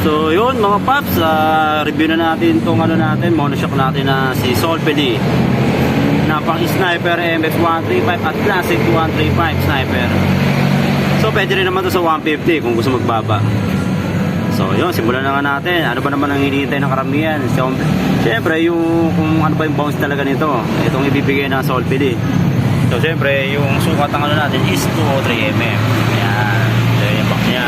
So yun mga paps, review na natin itong ano natin, monoshock natin na si Solpili na pang sniper MX135 at classic 135 sniper. So pwede rin naman to sa 150 kung gusto magbaba. So yun, simulan na nga natin. Ano ba naman ang hinihintay ng karamihan? So, syempre yung kung ano ba yung bounce talaga nito, itong ibibigay ng Solpili. So syempre yung sukat ng ano natin is 203mm. Ayan, so yung box niya.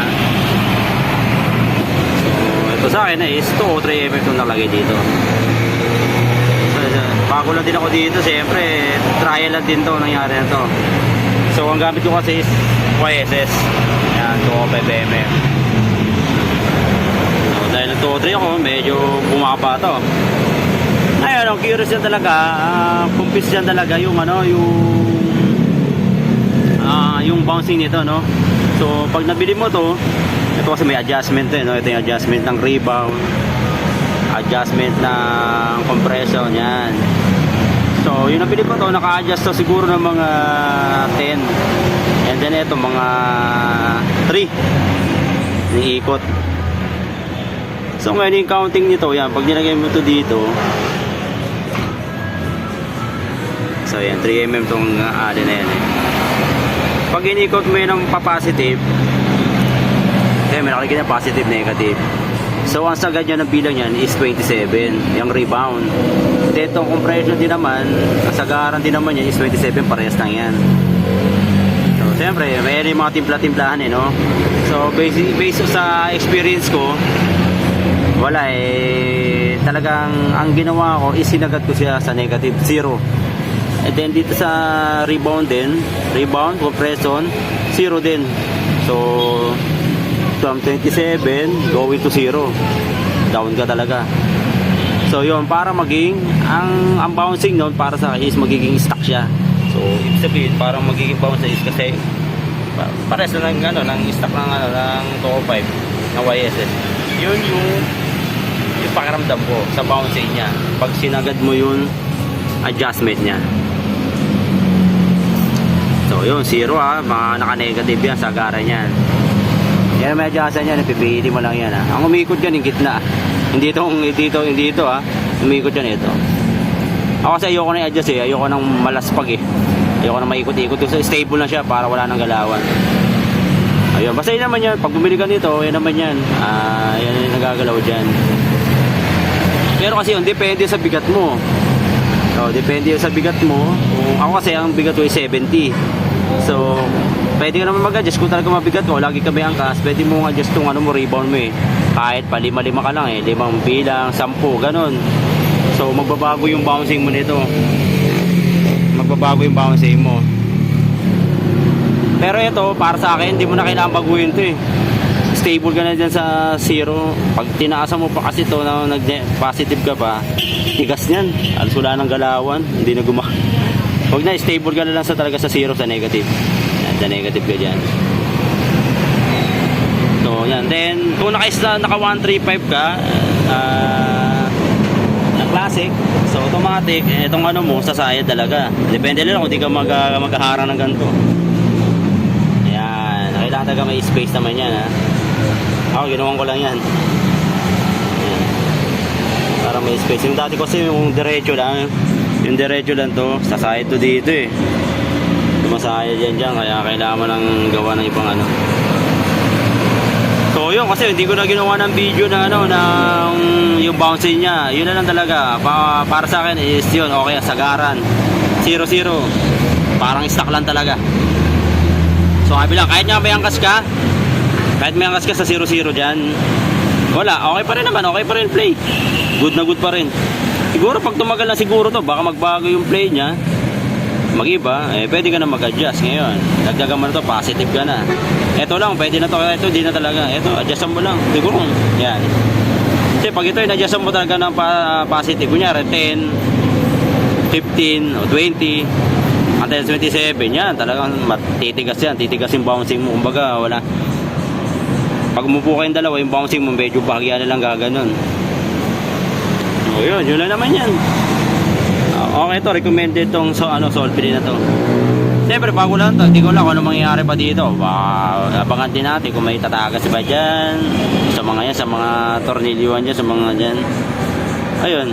So sa akin is 203mm itong nalagay dito. So, bago lang din ako dito, siyempre trial lang din to, nangyari na to. So ang gamit ko kasi is YSS. Ayan, 205mm. So dahil nag-203 ako, medyo bumaba to. Ngayon, ang curious yan talaga, kumpis yan talaga yung ano, yung bouncing nito, no. So pag nabili mo to, ito kasi may adjustment no? Ito yung adjustment ng rebound, adjustment ng compression, yan. So yung nabili ko to, naka-adjust to siguro ng mga 10, and then ito mga 3 yung ikot. So ngayon yung counting nito, yan, pag nilagay mo to dito, so yan, 3mm tong alin na yan Pag inikot mo yun ng pa-positive, may nakalagay na positive, negative. So ang sagad niya ng bilang yan is 27, yung rebound. Itong compression din naman, ang sagaran din naman yan is 27, parehas lang yan. So siyempre, may mga timpla-timplahan no. So based sa experience ko, wala talagang ang ginawa ko is sinagad ko siya sa negative 0. And then dito sa rebound din, rebound, compression, 0 din. So from 27 going to 0, down ka talaga. So yun, para maging ang bouncing noon para sa akin is magiging stuck siya. So ibig sabihin parang magiging bounce is kasi pares na ng ano, ng stock ng ano, ng 205 na YSS. Yun yung pakiramdam ko sa bouncing niya pag sinagad mo yung adjustment niya. So yun, 0 mga naka-negative yan sa agaran yan. Yan may adjustan yan, pipili mo lang yan Ang umikot yan yung gitna. Hindi ito umikot yan ito. Ako kasi ayoko na i-adjust ayoko nang malaspag ayoko nang maikot-ikot. So stable na siya para wala nang galawan. Ayun, basta yun naman yan, pag bumili ka nito, yan naman yan. Yan yung nagagalaw dyan. Pero kasi yun, depende sa bigat mo. So, depende sa bigat mo. Ako kasi ang bigat ko ay 70. So, pwede ka naman mag-adjust kung talaga mabigat mo. Lagi ka may angkas, pwede mo adjust itong ano mo, rebound mo Kahit pa 5 ka lang 5 bilang, 10, ganun. So, magbabago yung bouncing mo nito. Magbabago yung bouncing mo. Pero ito, para sa akin, hindi mo na kailangan baguhin ito Stable ka na dyan sa 0. Pag tinaasan mo pa kasi ito na positive ka pa, tigas niyan. Alas wala ng galawan, hindi na Huwag na, stable ka na lang talaga sa 0, sa negative. Yan, sa negative ka dyan. So, yan. Then, kung naka 135 ka, na classic, so automatic, itong ano mo, sasayad talaga. Depende lang kung di ka maghaharang ng ganito. Yan. Kailangan talaga may space naman yan, Ako, ginawan ko lang yan. Yan. Para may space. Yung dati kasi yung diretso lang, to, sasayad to dito Masayad yan dyan, kaya kailangan mo nang gawa ng ibang ano. So yun, kasi hindi ko na ginawa ng video ng ano, ng yung bouncing niya. Yun na lang talaga. Para sa akin is yun, okay, sagaran 0-0, parang stock lang talaga. So sabi lang, kahit nga may angkas ka, sa 0-0 dyan, wala, okay pa rin naman, okay pa rin play. Good na good pa rin. Siguro pag tumagal na siguro to, baka magbago yung play niya, mag-iba, pwede ka na mag-adjust ngayon. Dagdagan mo na to, positive ka na. Ito lang, pwede na to, ito di na talaga. Ito, adjustan mo lang, siguro, yan. Kasi pag ito, in-adjustan mo talaga ng positive, kunyari 10, 15, o 20, until 27, yan, talagang titigas yan, titigas yung bouncing mo. Kumbaga, wala. Pag umupo kayong dalawa, yung bouncing mo, medyo bahagya na lang gaganon. O yun lang naman yan. Okay to, recommended tong Solpili na to. Siyempre, bago lang to, hindi ko lang kung ano mangyayari pa dito. Baka abangan din natin kung may tatagas ba dyan. Sa mga yan, sa mga tornilyuan dyan, sa mga dyan. Ayun.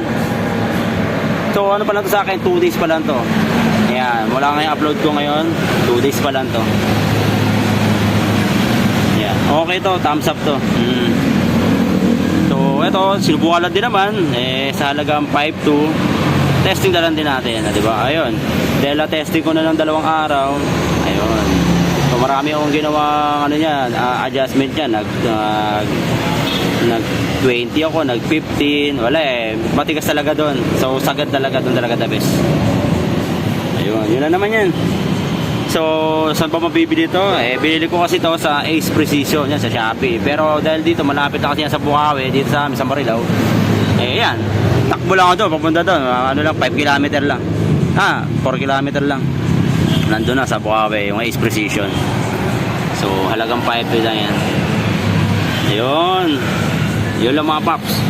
So, ano pa lang to sa akin? 2 days pa lang to. Ayan, mula nga yung upload ko ngayon, 2 days pa lang to. Ayan, okay to, thumbs up to. So, eto, sinubukan lang din naman. Sa halagang 5.2. Testing na lang din natin, di ba? Ayun. Dahil testing ko na ng 2 araw. Ayun. So marami akong ginawang ano niyan, adjustment niyan. Nag 20 ako, nag 15. Wala eh. Matigas talaga doon. So sagad talaga doon talaga the best. Ayun, yun na naman yan. So, saan pa mabibili ito? Binili ko kasi ito sa Ace Precision, yan sa Shopee. Pero dahil dito, malapit na kasi yan sa Bukawi, dito sa amin, sa Marilao. Yan. Takbo lang ako doon, papunta doon. Ano lang, 5 kilometer lang. 4 kilometer lang. Nandun na sa Bukawi, yung Ace Precision. So, halagang 5 lang yan. Ayun. Yun lang mga paps.